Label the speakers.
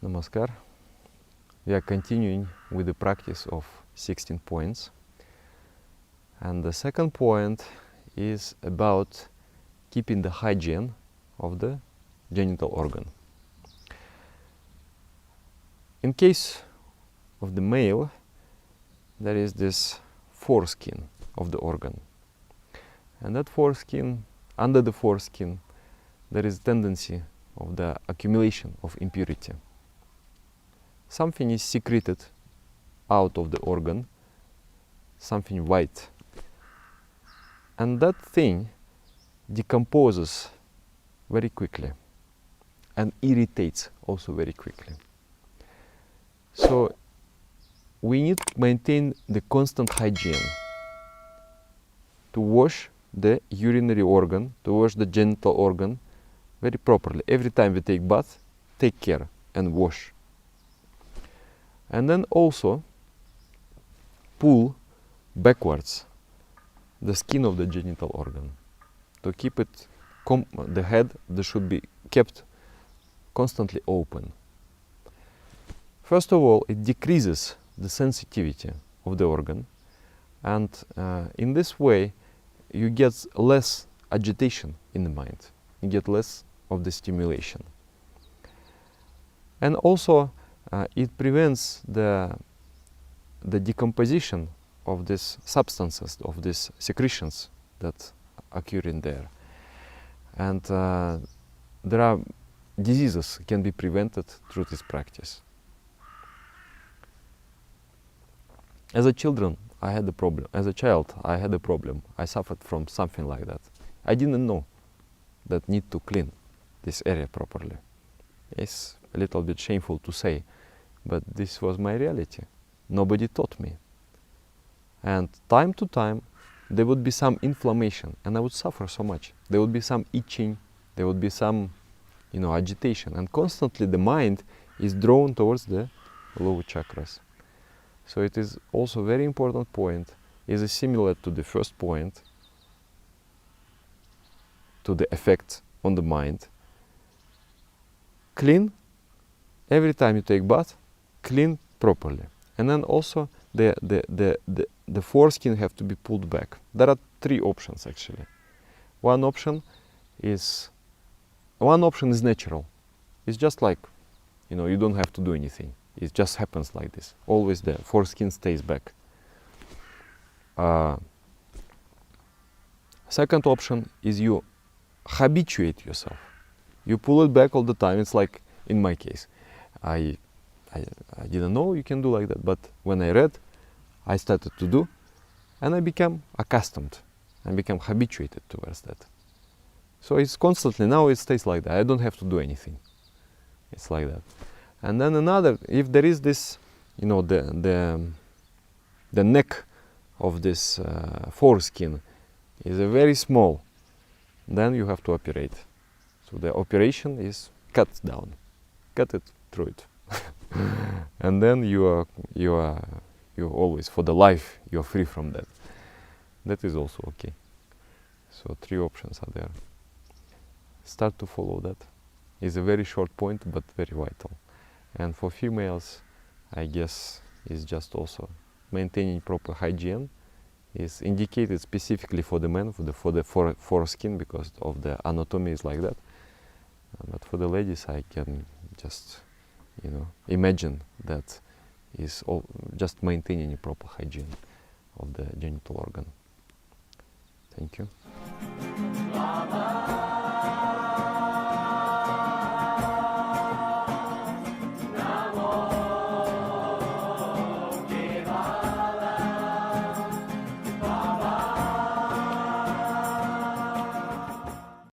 Speaker 1: Namaskar. We are continuing with the practice of 16 points. And the second point is about keeping the hygiene of the genital organ. In case of the male, there is this foreskin of the organ. And that foreskin, under the foreskin, there is tendency of the accumulation of impurity. Something is secreted out of the organ, something white. And that thing decomposes very quickly and irritates also very quickly. So we need to maintain the constant hygiene to wash the urinary organ, to wash the genital organ very properly. Every time we take bath, take care and wash. And then also pull backwards the skin of the genital organ. To keep it, the head should be kept constantly open. First of all, it decreases the sensitivity of the organ, and in this way you get less agitation in the mind. You get less of the stimulation. And also it prevents the decomposition of these substances, of these secretions that occur in there. And there are diseases can be prevented through this practice. As a child, I had a problem. I suffered from something like that. I didn't know that need to clean this area properly. It's a little bit shameful to say, but this was my reality. Nobody taught me. And time to time, there would be some inflammation, and I would suffer so much. There would be some itching, there would be some, agitation, and constantly the mind is drawn towards the lower chakras. So it is also a very important point, is similar to the first point, to the effect on the mind. Clean, every time you take bath, clean properly. And then also the foreskin have to be pulled back. There are three options actually. One option is natural. It's just like, you don't have to do anything. It just happens like this. Always the foreskin stays back. Second option is you habituate yourself. You pull it back all the time. It's like in my case. I didn't know you can do like that, but when I read, I started to do, and I became accustomed. I became habituated towards that. So it's constantly, now it stays like that. I don't have to do anything. It's like that. And then another, if there is this, the neck of this foreskin is very small, then you have to operate. So the operation is cut down, cut it through it. And then you always, for the life, you are free from that. That is also okay. So three options are there. Start to follow that. It's a very short point, but very vital. And for females, I guess, is just also maintaining proper hygiene. Is indicated specifically for the men, for the foreskin, because of the anatomy is like that. But for the ladies, I can just imagine that is all just maintaining a proper hygiene of the genital organ. Thank you.